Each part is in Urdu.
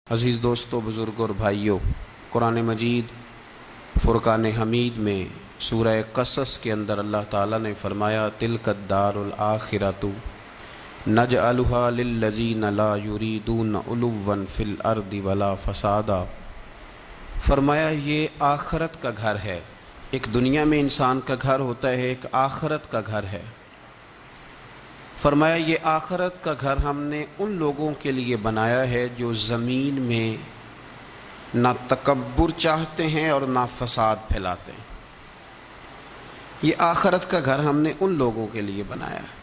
عزیز دوستو، بزرگ اور بھائیوں، قرآن مجید فرقان حمید میں سورہ قصص کے اندر اللہ تعالیٰ نے فرمایا تلک الدار الآخرۃ نجعلها للذین لا یریدون علوا فی الارض ولا فسادا۔ فرمایا یہ آخرت کا گھر ہے۔ ایک دنیا میں انسان کا گھر ہوتا ہے، ایک آخرت کا گھر ہے۔ فرمایا یہ آخرت کا گھر ہم نے ان لوگوں کے لیے بنایا ہے جو زمین میں نہ تکبر چاہتے ہیں اور نہ فساد پھیلاتے ہیں۔ یہ آخرت کا گھر ہم نے ان لوگوں کے لیے بنایا ہے۔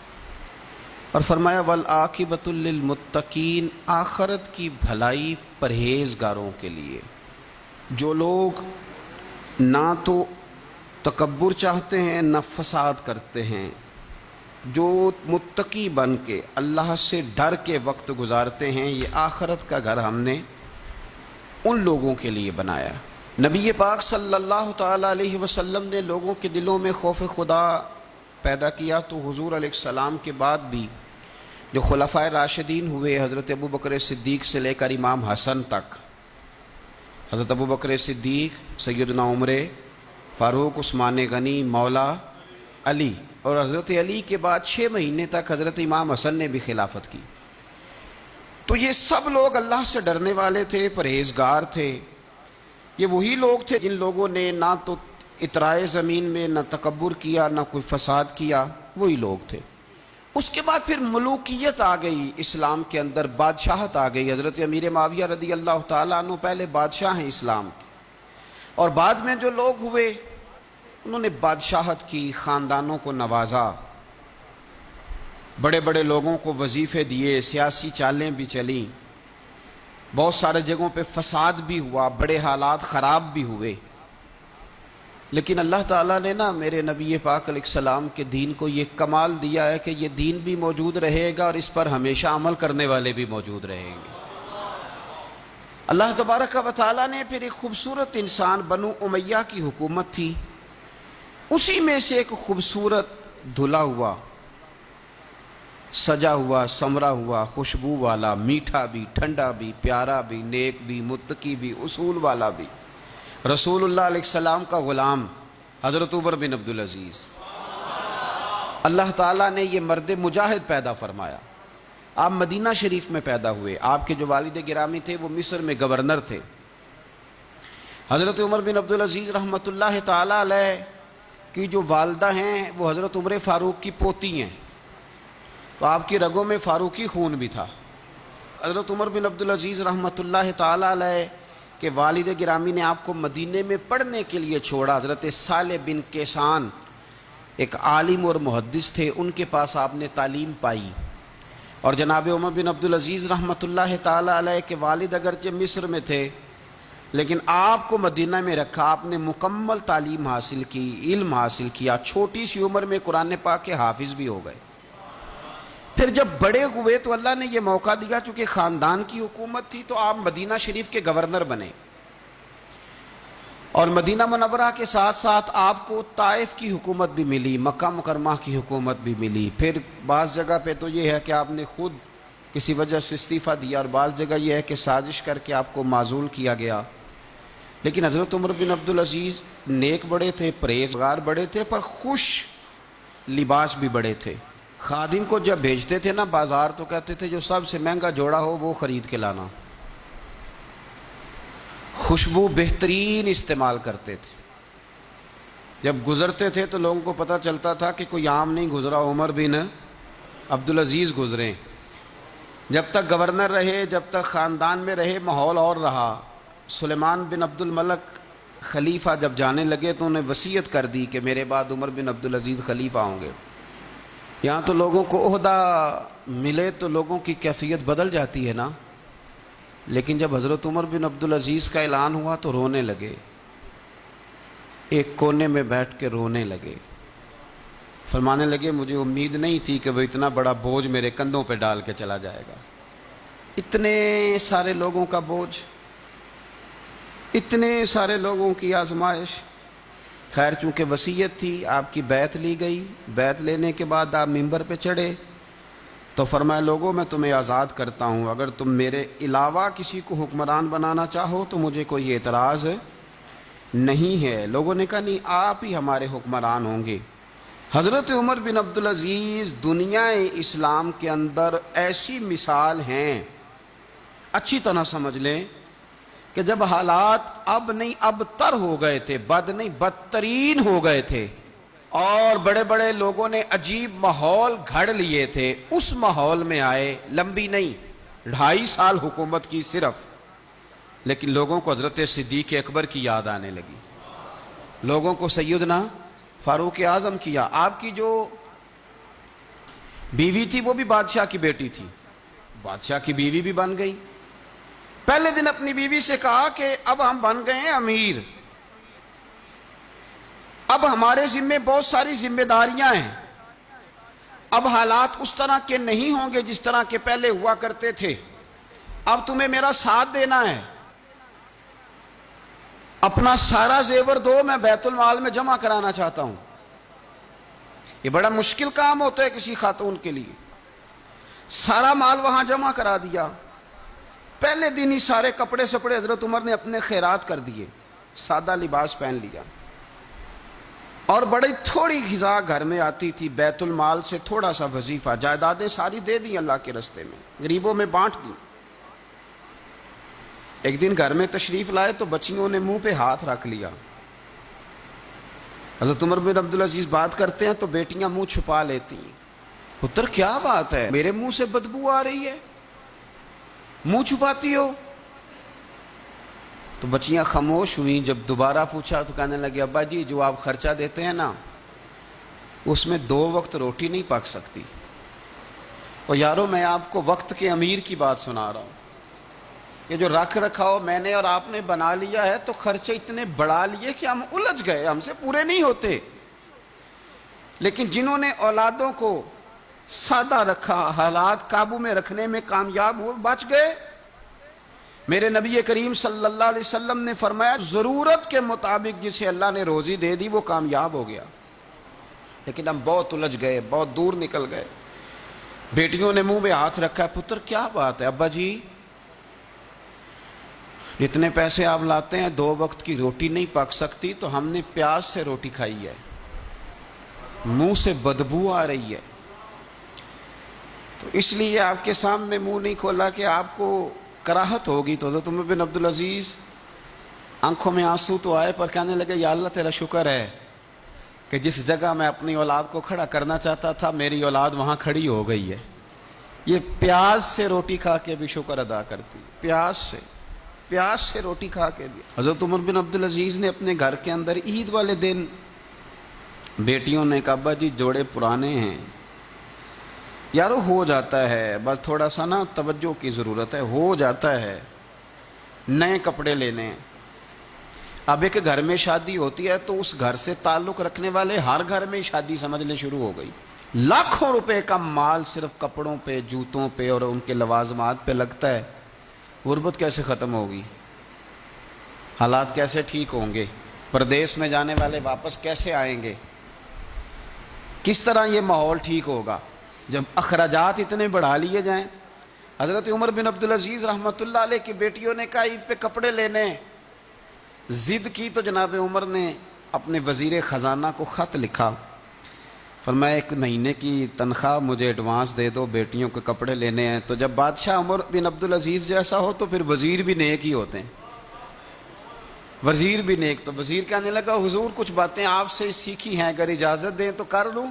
اور فرمایا والعاقبۃ للمتقین، آخرت کی بھلائی پرہیزگاروں کے لیے، جو لوگ نہ تو تکبر چاہتے ہیں نہ فساد کرتے ہیں، جو متقی بن کے اللہ سے ڈر کے وقت گزارتے ہیں۔ یہ آخرت کا گھر ہم نے ان لوگوں کے لیے بنایا۔ نبی پاک صلی اللہ تعالیٰ علیہ وسلم نے لوگوں کے دلوں میں خوف خدا پیدا کیا، تو حضور علیہ السلام کے بعد بھی جو خلفائے راشدین ہوئے، حضرت ابوبکر صدیق سے لے کر امام حسن تک، حضرت ابوبکر صدیق، سیدنا عمر فاروق، عثمان غنی، مولا علی، اور حضرت علی کے بعد 6 مہینے تک حضرت امام حسن نے بھی خلافت کی۔ تو یہ سب لوگ اللہ سے ڈرنے والے تھے، پرہیزگار تھے۔ یہ وہی لوگ تھے جن لوگوں نے نہ تو اطرائے زمین میں نہ تکبر کیا، نہ کوئی فساد کیا، وہی لوگ تھے۔ اس کے بعد پھر ملوکیت آ گئی اسلام کے اندر، بادشاہت آ گئی۔ حضرت امیر معاویہ رضی اللہ تعالیٰ عنہ پہلے بادشاہ ہیں اسلام کے، اور بعد میں جو لوگ ہوئے انہوں نے بادشاہت کی، خاندانوں کو نوازا، بڑے بڑے لوگوں کو وظیفے دیے، سیاسی چالیں بھی چلیں، بہت سارے جگہوں پہ فساد بھی ہوا، بڑے حالات خراب بھی ہوئے۔ لیکن اللہ تعالیٰ نے میرے نبی پاک علیہ السلام کے دین کو یہ کمال دیا ہے کہ یہ دین بھی موجود رہے گا اور اس پر ہمیشہ عمل کرنے والے بھی موجود رہیں گے۔ اللہ تبارک و تعالیٰ نے پھر ایک خوبصورت انسان، بنو امیہ کی حکومت تھی، اسی میں سے ایک خوبصورت دھلا ہوا، سجا ہوا، سمرا ہوا، خوشبو والا، میٹھا بھی، ٹھنڈا بھی، پیارا بھی، نیک بھی، متقی بھی، اصول والا بھی، رسول اللہ علیہ السلام کا غلام حضرت عمر بن عبدالعزیز۔ اللہ تعالیٰ نے یہ مرد مجاہد پیدا فرمایا۔ آپ مدینہ شریف میں پیدا ہوئے۔ آپ کے جو والد گرامی تھے وہ مصر میں گورنر تھے۔ حضرت عمر بن عبدالعزیز رحمۃ اللہ تعالیٰ علیہ کی جو والدہ ہیں وہ حضرت عمر فاروق کی پوتی ہیں، تو آپ کی رگوں میں فاروقی خون بھی تھا۔ حضرت عمر بن عبدالعزیز رحمۃ اللہ تعالیٰ علیہ کے والد گرامی نے آپ کو مدینے میں پڑھنے کے لیے چھوڑا۔ حضرت صالح بن کیسان ایک عالم اور محدث تھے، ان کے پاس آپ نے تعلیم پائی۔ اور جناب عمر بن عبدالعزیز رحمۃ اللہ تعالیٰ علیہ کے والد اگرچہ مصر میں تھے، لیکن آپ کو مدینہ میں رکھا، آپ نے مکمل تعلیم حاصل کی، علم حاصل کیا، چھوٹی سی عمر میں قرآن پاک کے حافظ بھی ہو گئے۔ پھر جب بڑے ہوئے تو اللہ نے یہ موقع دیا، چونکہ خاندان کی حکومت تھی تو آپ مدینہ شریف کے گورنر بنے، اور مدینہ منورہ کے ساتھ ساتھ آپ کو طائف کی حکومت بھی ملی، مکہ مکرمہ کی حکومت بھی ملی۔ پھر بعض جگہ پہ تو یہ ہے کہ آپ نے خود کسی وجہ سے استعفیٰ دیا، اور بعض جگہ یہ ہے کہ سازش کر کے آپ کو معزول کیا گیا۔ لیکن حضرت عمر بن عبدالعزیز نیک بڑے تھے، پرہیزگار بڑے تھے، پر خوش لباس بھی بڑے تھے۔ خادم کو جب بھیجتے تھے بازار تو کہتے تھے جو سب سے مہنگا جوڑا ہو وہ خرید کے لانا۔ خوشبو بہترین استعمال کرتے تھے۔ جب گزرتے تھے تو لوگوں کو پتہ چلتا تھا کہ کوئی عام نہیں گزرا، عمر بن عبدالعزیز گزرے۔ جب تک گورنر رہے، جب تک خاندان میں رہے، ماحول اور رہا۔ سلیمان بن عبد الملک خلیفہ جب جانے لگے تو انہیں وصیت کر دی کہ میرے بعد عمر بن عبدالعزیز خلیفہ ہوں گے۔ یہاں تو لوگوں کو عہدہ ملے تو لوگوں کی کیفیت بدل جاتی ہے نا، لیکن جب حضرت عمر بن عبدالعزیز کا اعلان ہوا تو رونے لگے، ایک کونے میں بیٹھ کے رونے لگے، فرمانے لگے مجھے امید نہیں تھی کہ وہ اتنا بڑا بوجھ میرے کندھوں پہ ڈال کے چلا جائے گا۔ اتنے سارے لوگوں کا بوجھ، اتنے سارے لوگوں کی آزمائش۔ خیر چونکہ وصیت تھی، آپ کی بیعت لی گئی۔ بیعت لینے کے بعد آپ ممبر پہ چڑھے، تو فرمایا لوگوں میں تمہیں آزاد کرتا ہوں، اگر تم میرے علاوہ کسی کو حکمران بنانا چاہو تو مجھے کوئی اعتراض نہیں ہے۔ لوگوں نے کہا نہیں، آپ ہی ہمارے حکمران ہوں گے۔ حضرت عمر بن عبدالعزیز دنیا اسلام کے اندر ایسی مثال ہیں، اچھی طرح سمجھ لیں کہ جب حالات اب نہیں اب تر ہو گئے تھے، بد نہیں بدترین ہو گئے تھے، اور بڑے بڑے لوگوں نے عجیب ماحول گھڑ لیے تھے، اس ماحول میں آئے، لمبی نہیں 2.5 سال حکومت کی صرف، لیکن لوگوں کو حضرت صدیق اکبر کی یاد آنے لگی، لوگوں کو سیدنا فاروق اعظم کیا۔ آپ کی جو بیوی تھی وہ بھی بادشاہ کی بیٹی تھی، بادشاہ کی بیوی بھی بن گئی۔ پہلے دن اپنی بیوی سے کہا کہ اب ہم بن گئے ہیں امیر، اب ہمارے ذمے بہت ساری ذمہ داریاں ہیں، اب حالات اس طرح کے نہیں ہوں گے جس طرح کے پہلے ہوا کرتے تھے، اب تمہیں میرا ساتھ دینا ہے، اپنا سارا زیور دو، میں بیت المال میں جمع کرانا چاہتا ہوں۔ یہ بڑا مشکل کام ہوتا ہے کسی خاتون کے لیے، سارا مال وہاں جمع کرا دیا۔ پہلے دن ہی سارے کپڑے سپڑے حضرت عمر نے اپنے خیرات کر دیے، سادہ لباس پہن لیا، اور بڑی تھوڑی غذا گھر میں آتی تھی، بیت المال سے تھوڑا سا وظیفہ، جائیدادیں ساری دے دیں اللہ کے رستے میں، غریبوں میں بانٹ دیں۔ ایک دن گھر میں تشریف لائے تو بچیوں نے منہ پہ ہاتھ رکھ لیا۔ حضرت عمر بن عبدالعزیز بات کرتے ہیں تو بیٹیاں منہ چھپا لیتی ہیں، پتر کیا بات ہے، میرے منہ سے بدبو آ رہی ہے، منہ چھپاتی ہو؟ تو بچیاں خاموش ہوئیں۔ جب دوبارہ پوچھا تو کہنے لگے ابا جی جو آپ خرچہ دیتے ہیں نا اس میں 2 وقت روٹی نہیں پک سکتی، اور یارو میں آپ کو وقت کے امیر کی بات سنا رہا ہوں، یہ جو رکھ رکھاؤ میں نے اور آپ نے بنا لیا ہے تو خرچے اتنے بڑھا لیے کہ ہم الجھ گئے، ہم سے پورے نہیں ہوتے، لیکن جنہوں نے اولادوں کو سادہ رکھا، حالات قابو میں رکھنے میں کامیاب ہوئے، بچ گئے۔ میرے نبی کریم صلی اللہ علیہ وسلم نے فرمایا ضرورت کے مطابق جسے اللہ نے روزی دے دی وہ کامیاب ہو گیا، لیکن ہم بہت الجھ گئے، بہت دور نکل گئے۔ بیٹیوں نے منہ میں ہاتھ رکھا، پتر کیا بات ہے ابا جی، جتنے پیسے آپ لاتے ہیں 2 وقت کی روٹی نہیں پک سکتی، تو ہم نے پیاز سے روٹی کھائی ہے، منہ سے بدبو آ رہی ہے، تو اس لیے آپ کے سامنے منہ نہیں کھولا کہ آپ کو کراہت ہوگی۔ تو حضرت عمر بن عبدالعزیز آنکھوں میں آنسو تو آئے، پر کہنے لگے یا اللہ تیرا شکر ہے کہ جس جگہ میں اپنی اولاد کو کھڑا کرنا چاہتا تھا میری اولاد وہاں کھڑی ہو گئی ہے۔ یہ پیاز سے روٹی کھا کے بھی شکر ادا کرتی، پیاز سے روٹی کھا کے بھی۔ حضرت عمر بن عبدالعزیز نے اپنے گھر کے اندر عید والے دن بیٹیوں نے کہا ابا جی جوڑے پرانے ہیں، یارو ہو جاتا ہے، بس تھوڑا سا نا توجہ کی ضرورت ہے، ہو جاتا ہے، نئے کپڑے لینے ہیں۔ اب ایک گھر میں شادی ہوتی ہے تو اس گھر سے تعلق رکھنے والے ہر گھر میں شادی سمجھنے شروع ہو گئی، لاکھوں روپے کا مال صرف کپڑوں پہ، جوتوں پہ اور ان کے لوازمات پہ لگتا ہے۔ غربت کیسے ختم ہوگی؟ حالات کیسے ٹھیک ہوں گے؟ پردیس میں جانے والے واپس کیسے آئیں گے؟ کس طرح یہ ماحول ٹھیک ہوگا جب اخراجات اتنے بڑھا لیے جائیں؟ حضرت عمر بن عبدالعزیز رحمۃ اللہ علیہ کی بیٹیوں نے کہا عید پہ کپڑے لینے، ضد کی تو جناب عمر نے اپنے وزیر خزانہ کو خط لکھا، فرمایا 1 مہینے کی تنخواہ مجھے ایڈوانس دے دو، بیٹیوں کے کپڑے لینے ہیں۔ تو جب بادشاہ عمر بن عبدالعزیز جیسا ہو تو پھر وزیر بھی نیک ہی ہوتے ہیں، وزیر بھی نیک۔ تو وزیر کہنے لگا حضور کچھ باتیں آپ سے سیکھی ہیں، اگر اجازت دیں تو کر لوں؟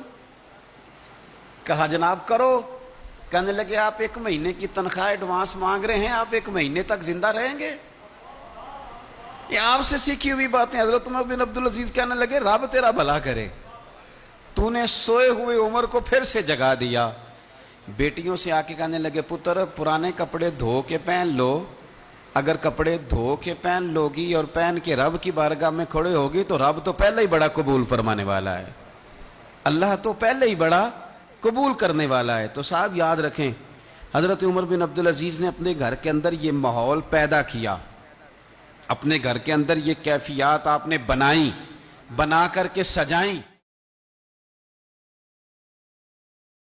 کہا جناب کرو۔ کہنے لگے آپ 1 مہینے کی تنخواہ ایڈوانس مانگ رہے ہیں، آپ 1 مہینے تک زندہ رہیں گے؟ یہ آپ سے سیکھی ہوئی باتیں۔ حضرت عمر بن عبدالعزیز کہنے لگے رب تیرا بھلا کرے، تو نے سوئے ہوئے عمر کو پھر سے جگا دیا۔ بیٹیوں سے آ کے کہنے لگے پتر پرانے کپڑے دھو کے پہن لو، اگر کپڑے دھو کے پہن لوگی اور پہن کے رب کی بارگاہ میں کھڑے ہوگی تو رب تو پہلے ہی بڑا قبول فرمانے والا ہے، اللہ تو پہلے ہی بڑا قبول کرنے والا ہے۔ تو صاحب یاد رکھیں حضرت عمر بن عبدالعزیز نے اپنے گھر کے اندر یہ ماحول پیدا کیا، اپنے گھر کے اندر یہ کیفیات آپ نے بنائیں، بنا کر کے سجائیں۔